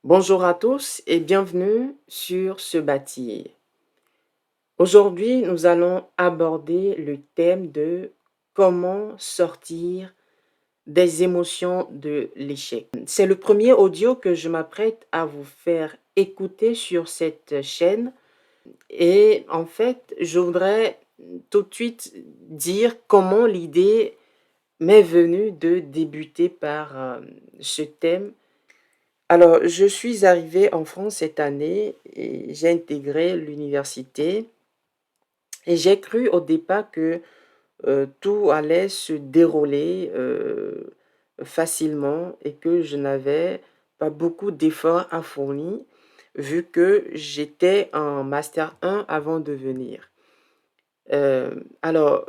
Bonjour à tous et bienvenue sur Se bâtir. Aujourd'hui, nous allons aborder le thème de comment sortir des émotions de l'échec. C'est le premier audio que je m'apprête à vous faire écouter sur cette chaîne et en fait, je voudrais tout de suite dire comment l'idée m'est venue de débuter par ce thème. Alors, je suis arrivé en France cette année et j'ai intégré l'université et j'ai cru au départ que tout allait se dérouler facilement et que je n'avais pas beaucoup d'efforts à fournir vu que j'étais en master 1 avant de venir. Alors,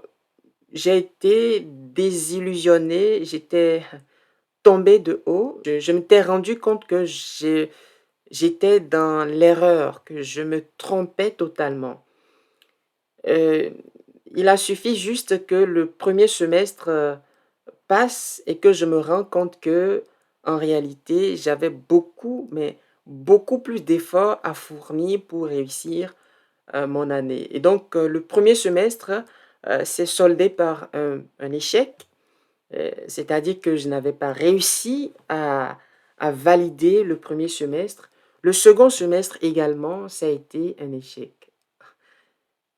j'ai été désillusionnée, j'étais tombée de haut. Je m'étais rendu compte que j'étais dans l'erreur, que je me trompais totalement. Heu, il a suffi juste que le premier semestre, passe et que je me rends compte que en réalité, j'avais beaucoup, mais beaucoup plus d'efforts à fournir pour réussir, mon année et donc le premier semestre, s'est soldé par un échec, c'est-à-dire que je n'avais pas réussi à valider le premier semestre. Le second semestre également, ça a été un échec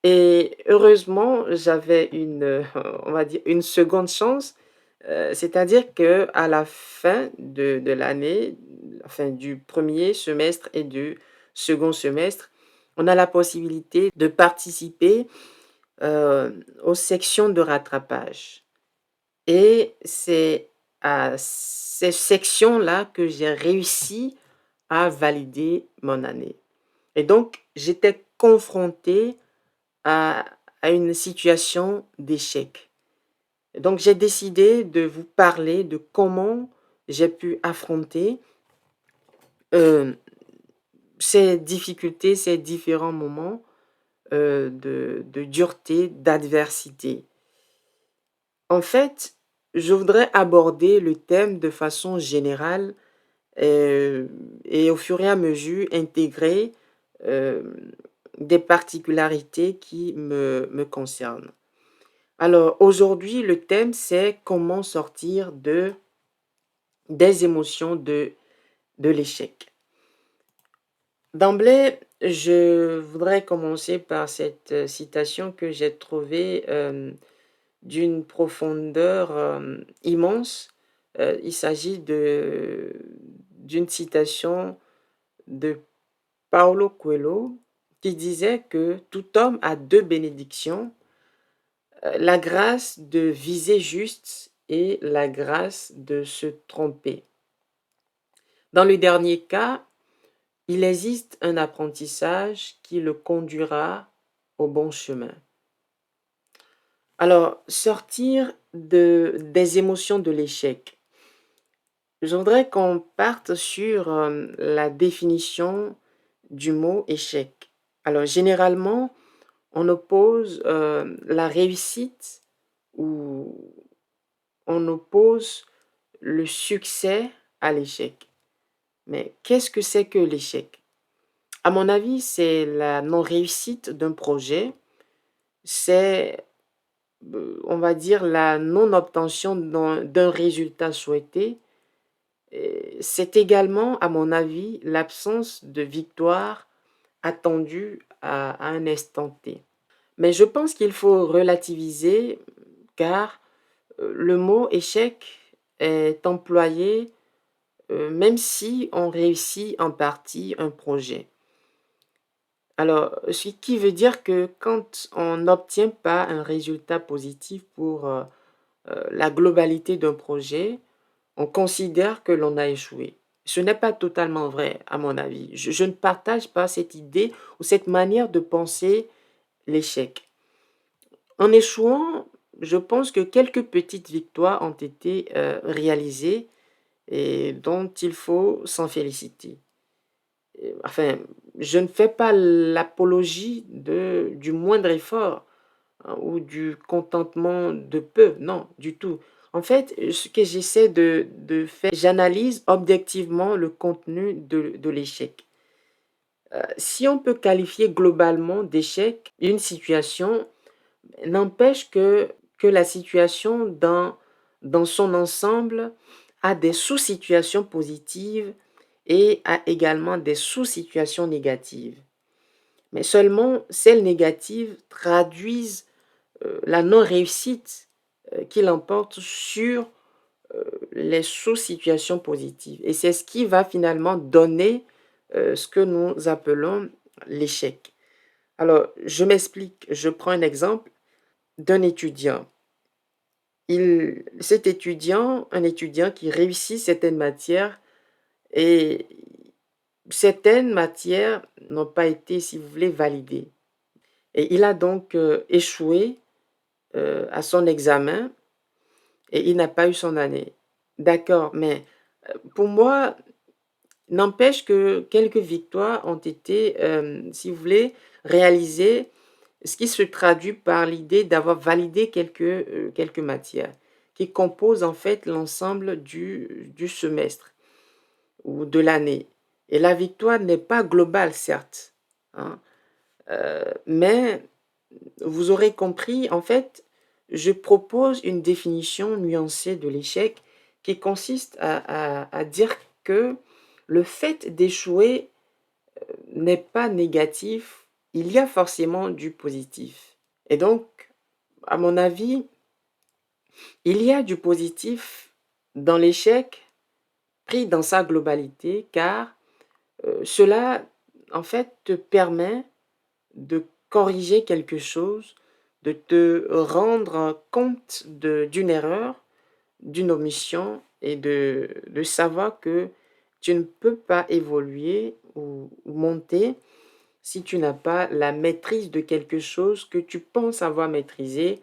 et heureusement, j'avais une, on va dire une seconde chance, c'est-à-dire qu'à la fin de l'année, enfin du premier semestre et du second semestre, on a la possibilité de participer, aux sections de rattrapage et c'est à ces sections-là que j'ai réussi à valider mon année et donc j'étais confrontée à une situation d'échec. Donc j'ai décidé de vous parler de comment j'ai pu affronter, heu, ces difficultés, ces différents moments, de dureté, d'adversité. En fait, je voudrais aborder le thème de façon générale, et au fur et à mesure intégrer, hem, des particularités qui me concernent. Alors aujourd'hui, le thème, c'est comment sortir des émotions de l'échec. D'emblée, je voudrais commencer par cette citation que j'ai trouvée d'une profondeur immense. Il s'agit d'une citation de Paulo Coelho qui disait que tout homme a deux bénédictions, la grâce de viser juste et la grâce de se tromper. Dans le dernier cas, il existe un apprentissage qui le conduira au bon chemin. Alors, sortir des émotions de l'échec. Je voudrais qu'on parte sur la définition du mot échec. Alors, généralement, on oppose la réussite ou on oppose le succès à l'échec. Mais qu'est-ce que c'est que l'échec? À mon avis, c'est la non-réussite d'un projet, c'est, on va dire, la non-obtention d'un résultat souhaité. Et c'est également, à mon avis, l'absence de victoire attendue à un instant T. Mais je pense qu'il faut relativiser car le mot échec est employé même si on réussit en partie un projet. Alors, ce qui veut dire que quand on n'obtient pas un résultat positif pour la globalité d'un projet, on considère que l'on a échoué. Ce n'est pas totalement vrai, à mon avis. Je ne partage pas cette idée ou cette manière de penser l'échec. En échouant, je pense que quelques petites victoires ont été réalisées et dont il faut s'en féliciter. Enfin, je ne fais pas l'apologie du moindre effort, hein, ou du contentement de peu, non, du tout. En fait, ce que j'essaie de faire, j'analyse objectivement le contenu de l'échec. Si on peut qualifier globalement d'échec une situation, n'empêche que la situation dans son ensemble a des sous-situations positives et a également des sous-situations négatives. Mais seulement celles négatives traduisent la non-réussite qui l'emporte sur les sous-situations positives. Et c'est ce qui va finalement donner ce que nous appelons l'échec. Alors, je m'explique. Je prends un exemple d'un étudiant. Cet étudiant, un étudiant qui réussit certaines matières et certaines matières n'ont pas été, si vous voulez, validées. Et il a donc échoué à son examen et il n'a pas eu son année. D'accord, mais pour moi, n'empêche que quelques victoires ont été, si vous voulez, réalisées, ce qui se traduit par l'idée d'avoir validé quelques matières qui composent en fait l'ensemble du semestre ou de l'année. Et la victoire n'est pas globale, certes, hein, mais vous aurez compris, en fait, je propose une définition nuancée de l'échec qui consiste à dire que le fait d'échouer n'est pas négatif, il y a forcément du positif. Et donc, à mon avis, il y a du positif dans l'échec pris dans sa globalité, car cela, en fait, te permet de corriger quelque chose, de te rendre compte d'une erreur, d'une omission et de savoir que tu ne peux pas évoluer ou monter si tu n'as pas la maîtrise de quelque chose que tu penses avoir maîtrisé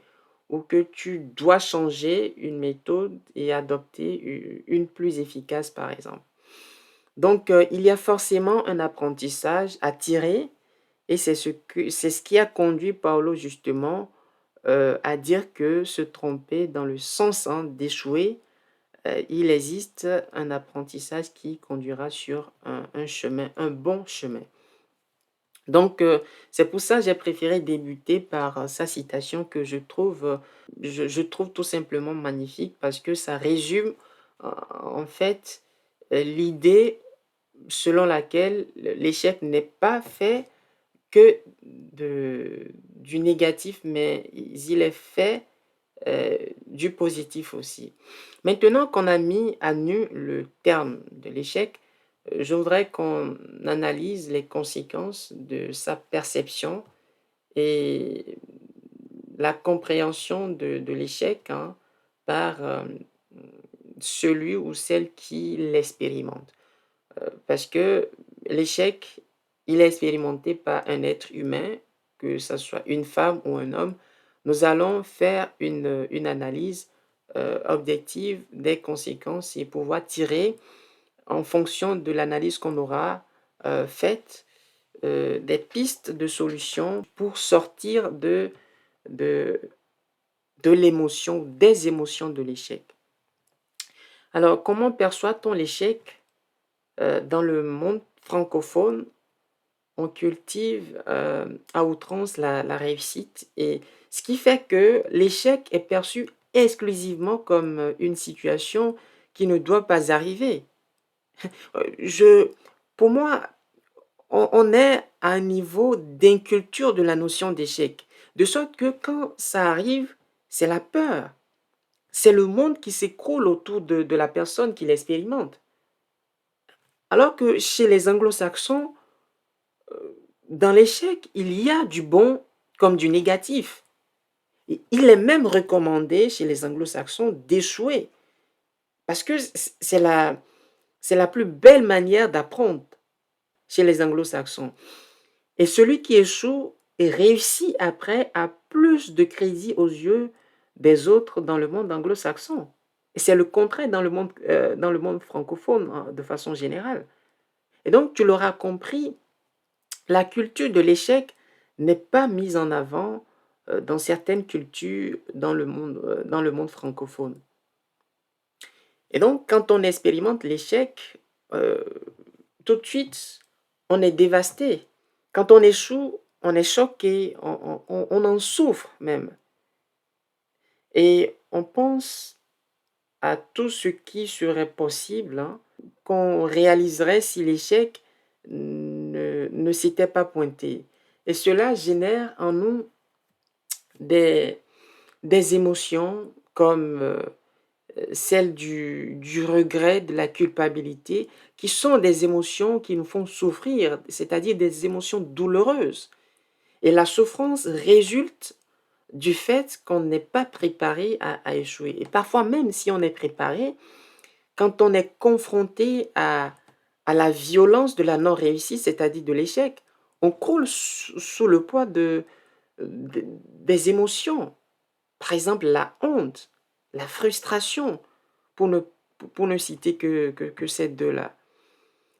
ou que tu dois changer une méthode et adopter une plus efficace, par exemple. Donc, il y a forcément un apprentissage à tirer et c'est ce qui a conduit Paolo justement à dire que se tromper dans le sens hein, d'échouer, il existe un apprentissage qui conduira sur un chemin, un bon chemin. Donc, c'est pour ça que j'ai préféré débuter par sa citation que je trouve tout simplement magnifique parce que ça résume en fait l'idée selon laquelle l'échec n'est pas fait que du négatif, mais il est fait du positif aussi. Maintenant qu'on a mis à nu le terme de l'échec, je voudrais qu'on analyse les conséquences de sa perception et la compréhension de l'échec hein, par celui ou celle qui l'expérimente. Parce que l'échec, il est expérimenté par un être humain, que ce soit une femme ou un homme. Nous allons faire une analyse objective des conséquences et pouvoir tirer, en fonction de l'analyse qu'on aura faite, des pistes de solutions pour sortir de, de l'émotion, des émotions de l'échec. Alors, comment perçoit-on l'échec dans le monde francophone? On cultive à outrance la réussite et ce qui fait que l'échec est perçu exclusivement comme une situation qui ne doit pas arriver. Je, pour moi, on est à un niveau d'inculture de la notion d'échec, de sorte que quand ça arrive, c'est la peur, c'est le monde qui s'écroule autour de la personne qui l'expérimente. Alors que chez les anglo-saxons, dans l'échec, il y a du bon comme du négatif. Et il est même recommandé chez les anglo-saxons d'échouer parce que c'est la plus belle manière d'apprendre chez les anglo-saxons. Et celui qui échoue et réussit après a plus de crédit aux yeux des autres dans le monde anglo-saxon. Et c'est le contraire dans le monde francophone hein, de façon générale. Et donc, tu l'auras compris, la culture de l'échec n'est pas mise en avant dans certaines cultures dans le monde francophone. Et donc quand on expérimente l'échec, tout de suite, on est dévasté. Quand on échoue, on est choqué, on en souffre même et on pense à tout ce qui serait possible, hein, qu'on réaliserait si l'échec ne s'était pas pointé et cela génère en nous des des émotions comme, celle du regret, de la culpabilité, qui sont des émotions qui nous font souffrir, c'est-à-dire des émotions douloureuses. Et la souffrance résulte du fait qu'on n'est pas préparé à échouer. Et parfois, même si on est préparé, quand on est confronté à la violence de la non-réussite, c'est-à-dire de l'échec, on croule sous le poids des émotions. Par exemple, la honte, la frustration, pour ne, pour ne citer que ces deux-là.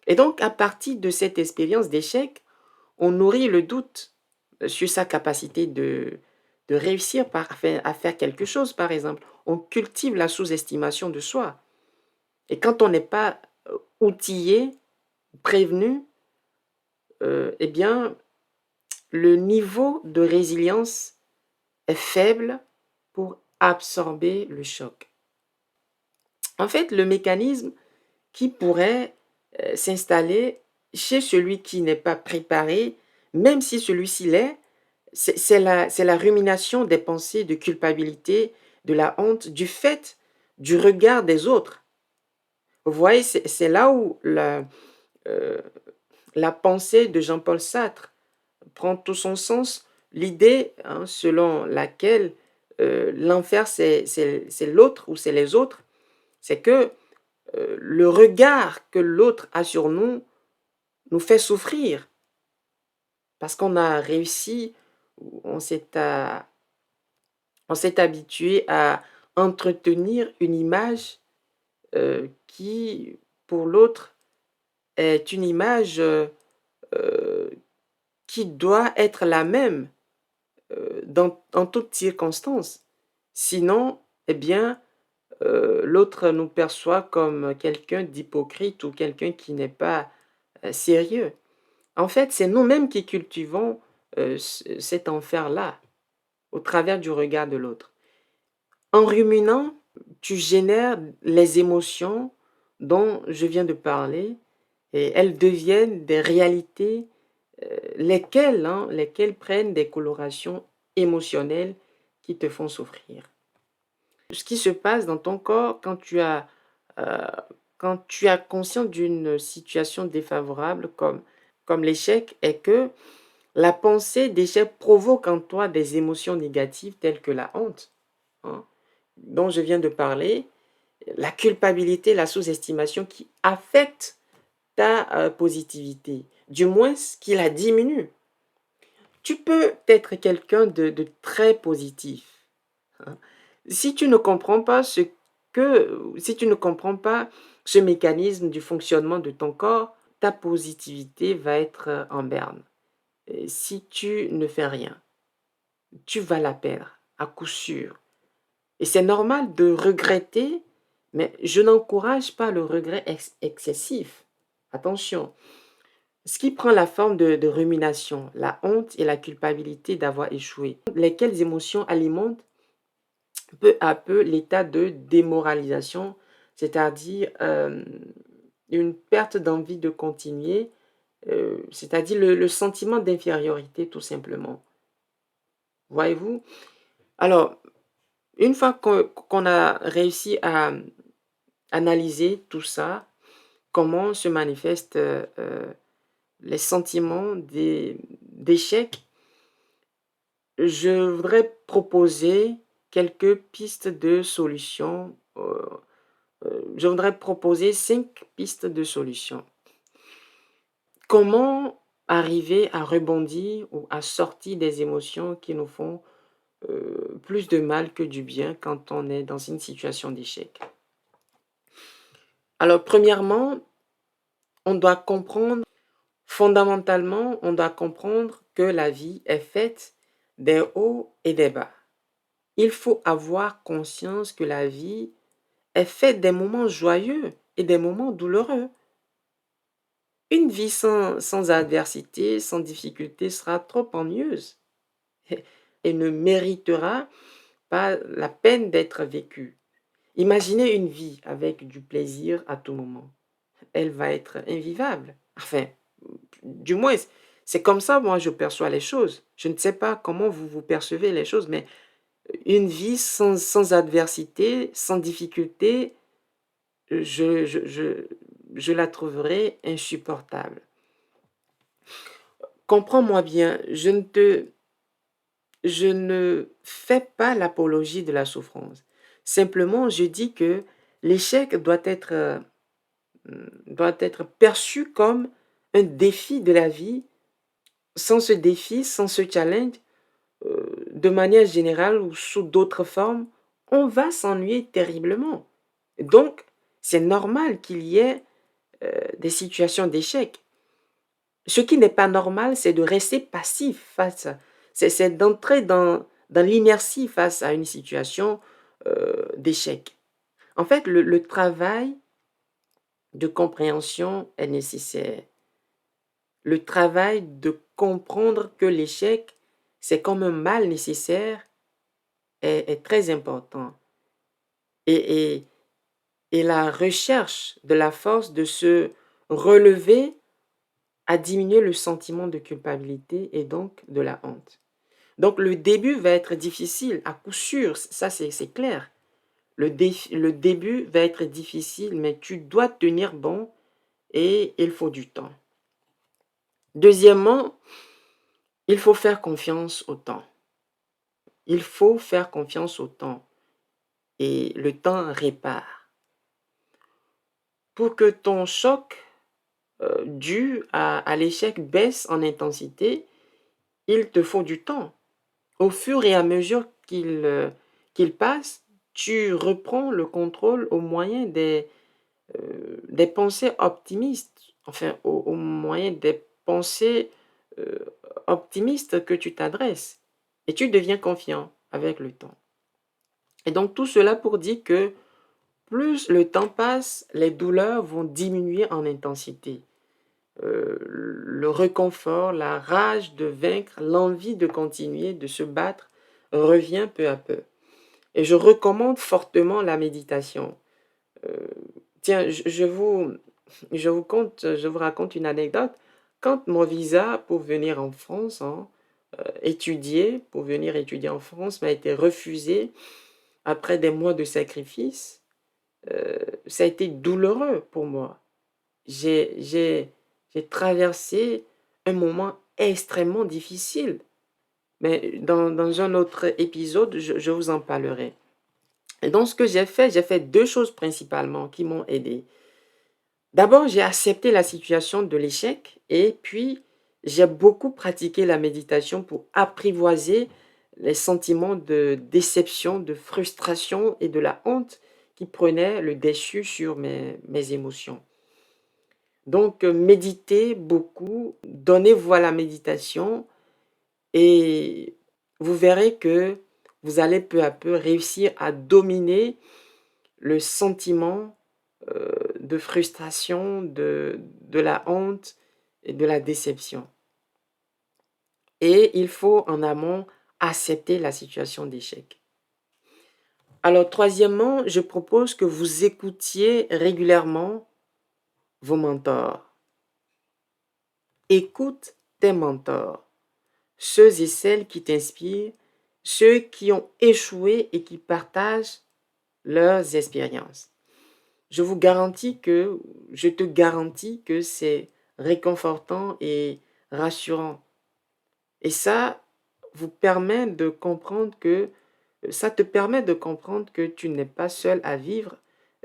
Et donc, à partir de cette expérience d'échec, on nourrit le doute sur sa capacité de réussir à faire quelque chose, par exemple. On cultive la sous-estimation de soi. Et quand on n'est pas outillé, prévenu, eh bien, le niveau de résilience est faible pour absorber le choc. En fait, le mécanisme qui pourrait s'installer chez celui qui n'est pas préparé, même si celui-ci l'est, c'est la rumination des pensées de culpabilité, de la honte, du fait du regard des autres. Vous voyez, c'est là où euh, la pensée de Jean-Paul Sartre prend tout son sens. L'idée, hein, selon laquelle l'enfer, c'est l'autre ou c'est les autres, c'est que le regard que l'autre a sur nous nous fait souffrir parce qu'on a réussi, on s'est habitué à entretenir une image qui, pour l'autre, est une image euh, qui doit être la même en toutes circonstances. Sinon, eh bien, l'autre nous perçoit comme quelqu'un d'hypocrite ou quelqu'un qui n'est pas sérieux. En fait, c'est nous-mêmes qui cultivons cet enfer-là au travers du regard de l'autre. En ruminant, tu génères les émotions dont je viens de parler et elles deviennent des réalités lesquelles prennent des colorations émotionnelles qui te font souffrir. Ce qui se passe dans ton corps euh, quand tu as conscience d'une situation défavorable comme l'échec est que la pensée d'échec provoque en toi des émotions négatives telles que la honte, hein, dont je viens de parler, la culpabilité, la sous-estimation qui affectent ta positivité, du moins qui la diminue. Tu peux être quelqu'un de très positif, hein. Si tu ne comprends pas si tu ne comprends pas ce mécanisme du fonctionnement de ton corps, ta positivité va être en berne. Et si tu ne fais rien, tu vas la perdre à coup sûr. Et c'est normal de regretter, mais je n'encourage pas le regret excessif. Attention, ce qui prend la forme de rumination, la honte et la culpabilité d'avoir échoué, lesquelles émotions alimentent peu à peu l'état de démoralisation, c'est-à-dire une perte d'envie de continuer, c'est-à-dire le sentiment d'infériorité tout simplement. Voyez-vous? Alors, une fois qu'on a réussi à analyser tout ça, comment se manifestent les sentiments d'échec, je voudrais proposer quelques pistes de solutions. Je voudrais proposer 5 pistes de solutions. Comment arriver à rebondir ou à sortir des émotions qui nous font plus de mal que du bien quand on est dans une situation d'échec? Alors, premièrement, on doit comprendre, fondamentalement, on doit comprendre que la vie est faite des hauts et des bas. Il faut avoir conscience que la vie est faite des moments joyeux et des moments douloureux. Une vie sans adversité, sans difficulté sera trop ennuyeuse et ne méritera pas la peine d'être vécue. Imaginez une vie avec du plaisir à tout moment. Elle va être invivable. Enfin, du moins, c'est comme ça, moi, je perçois les choses. Je ne sais pas comment vous percevez les choses, mais une vie sans adversité, sans difficulté, je, je, je, je la trouverais insupportable. Comprends-moi bien, je ne fais pas l'apologie de la souffrance. Simplement, je dis que l'échec doit être perçu comme un défi de la vie. Sans ce défi, sans ce challenge, de manière générale ou sous d'autres formes, on va s'ennuyer terriblement. Donc, c'est normal qu'il y ait des situations d'échec. Ce qui n'est pas normal, c'est de rester passif face à... C'est d'entrer dans l'inertie face à une situation d'échec. En fait, le travail de compréhension est nécessaire. Le travail de comprendre que l'échec, c'est comme un mal nécessaire, est très important. Et, et, et la recherche de la force de se relever a diminué le sentiment de culpabilité et donc de la honte. Donc le début va être difficile, à coup sûr, ça c'est clair. Le début va être difficile, mais tu dois tenir bon et il faut du temps. Deuxièmement, il faut faire confiance au temps. Il faut faire confiance au temps et le temps répare. Pour que ton choc dû à l'échec baisse en intensité, il te faut du temps. Au fur et à mesure qu'il passe, tu reprends le contrôle au moyen des pensées optimistes, enfin au moyen des pensées euh, optimistes que tu t'adresses. Et tu deviens confiant avec le temps. Et donc tout cela pour dire que plus le temps passe, les douleurs vont diminuer en intensité. Le réconfort, la rage de vaincre, l'envie de continuer, de se battre revient peu à peu. Et je recommande fortement la méditation. Euh, tiens, je vous raconte une anecdote. Quand mon visa pour venir en France, pour venir étudier en France, m'a été refusé après des mois de sacrifice, ça a été douloureux pour moi. J'ai traversé un moment extrêmement difficile. Mais dans un autre épisode, je vous en parlerai. Et donc, ce que j'ai fait deux choses principalement qui m'ont aidé. D'abord, j'ai accepté la situation de l'échec et puis j'ai beaucoup pratiqué la méditation pour apprivoiser les sentiments de déception, de frustration et de la honte qui prenaient le dessus sur mes émotions. Donc, méditez beaucoup, donnez voix à la méditation et vous verrez que vous allez peu à peu réussir à dominer le sentiment de frustration, de la honte et de la déception. Et il faut en amont accepter la situation d'échec. Alors, troisièmement, je propose que vous écoutiez régulièrement vos mentors. Écoute tes mentors, ceux et celles qui t'inspirent, ceux qui ont échoué et qui partagent leurs expériences. Je te garantis que c'est réconfortant et rassurant. Et ça te permet de comprendre que tu n'es pas seul à vivre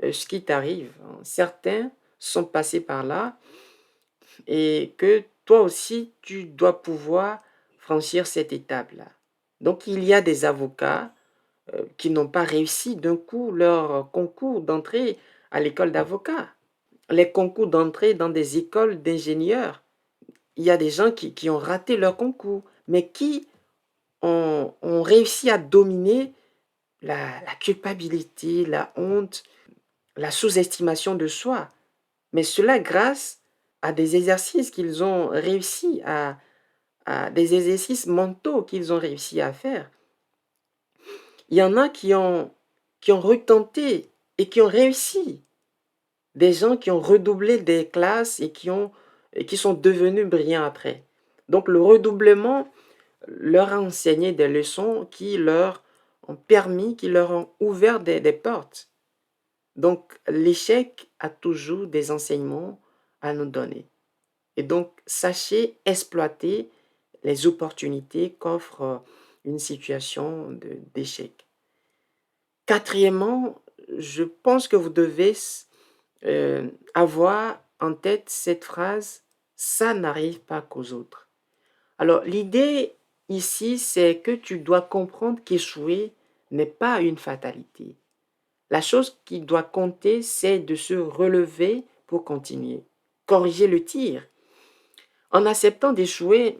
ce qui t'arrive. Certains sont passés par là et que toi aussi, tu dois pouvoir franchir cette étape-là. Donc, il y a des avocats qui n'ont pas réussi d'un coup leur concours d'entrée à l'école d'avocat. Les concours d'entrée dans des écoles d'ingénieurs. Il y a des gens qui ont raté leur concours, mais qui ont réussi à dominer la culpabilité, la honte, la sous-estimation de soi, mais cela grâce à des exercices qu'ils ont réussi à des exercices mentaux qu'ils ont réussi à faire. Il y en a qui ont retenté et qui ont réussi. Des gens qui ont redoublé des classes et qui sont devenus brillants après. Donc le redoublement leur a enseigné des leçons qui leur ont permis, qui leur ont ouvert des portes. Donc l'échec a toujours des enseignements à nous donner. Et donc sachez exploiter les opportunités qu'offre une situation d'échec. Quatrièmement, je pense que vous devez avoir en tête cette phrase: ça n'arrive pas qu'aux autres. Alors, l'idée ici, c'est que tu dois comprendre qu'échouer n'est pas une fatalité. La chose qui doit compter, c'est de se relever pour continuer, corriger le tir. En acceptant d'échouer,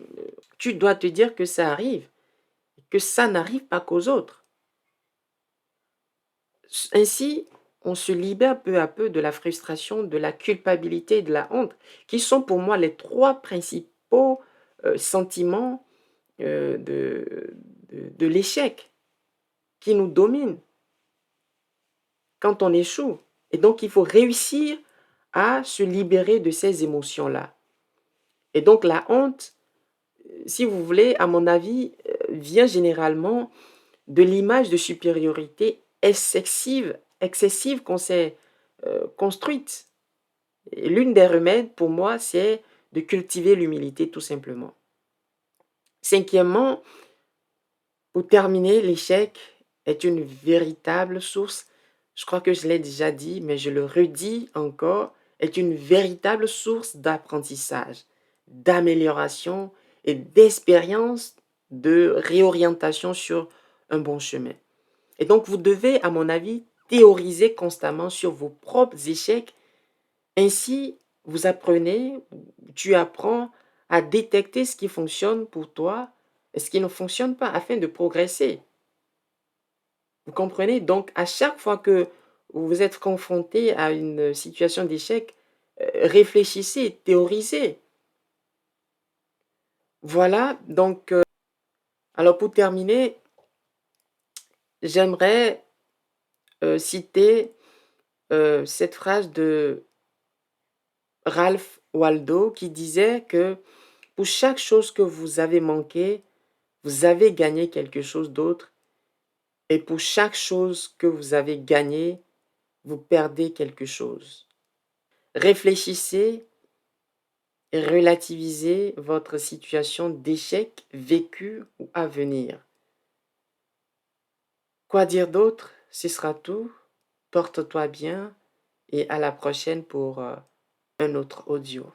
tu dois te dire que ça arrive, que ça n'arrive pas qu'aux autres. Ainsi, on se libère peu à peu de la frustration, de la culpabilité et de la honte, qui sont pour moi les trois principaux sentiments de l'échec qui nous dominent quand on échoue. Et donc, il faut réussir à se libérer de ces émotions-là. Et donc, la honte, si vous voulez, à mon avis, vient généralement de l'image de supériorité excessive qu'on s'est construite. Et l'une des remèdes pour moi, c'est de cultiver l'humilité tout simplement. Cinquièmement, pour terminer, l'échec est une véritable source, je crois que je l'ai déjà dit, mais je le redis encore, est une véritable source d'apprentissage, d'amélioration et d'expérience de réorientation sur un bon chemin. Et donc, vous devez, à mon avis, théoriser constamment sur vos propres échecs. Ainsi, vous apprenez, tu apprends à détecter ce qui fonctionne pour toi et ce qui ne fonctionne pas afin de progresser. Vous comprenez? Donc, à chaque fois que vous êtes confronté à une situation d'échec, réfléchissez, théorisez. Voilà, donc, alors pour terminer, j'aimerais citer cette phrase de Ralph Waldo qui disait que pour chaque chose que vous avez manqué, vous avez gagné quelque chose d'autre. Et pour chaque chose que vous avez gagnée, vous perdez quelque chose. Réfléchissez et relativisez votre situation d'échec vécu ou à venir. Quoi dire d'autre? Ce sera tout. Porte-toi bien et à la prochaine pour un autre audio.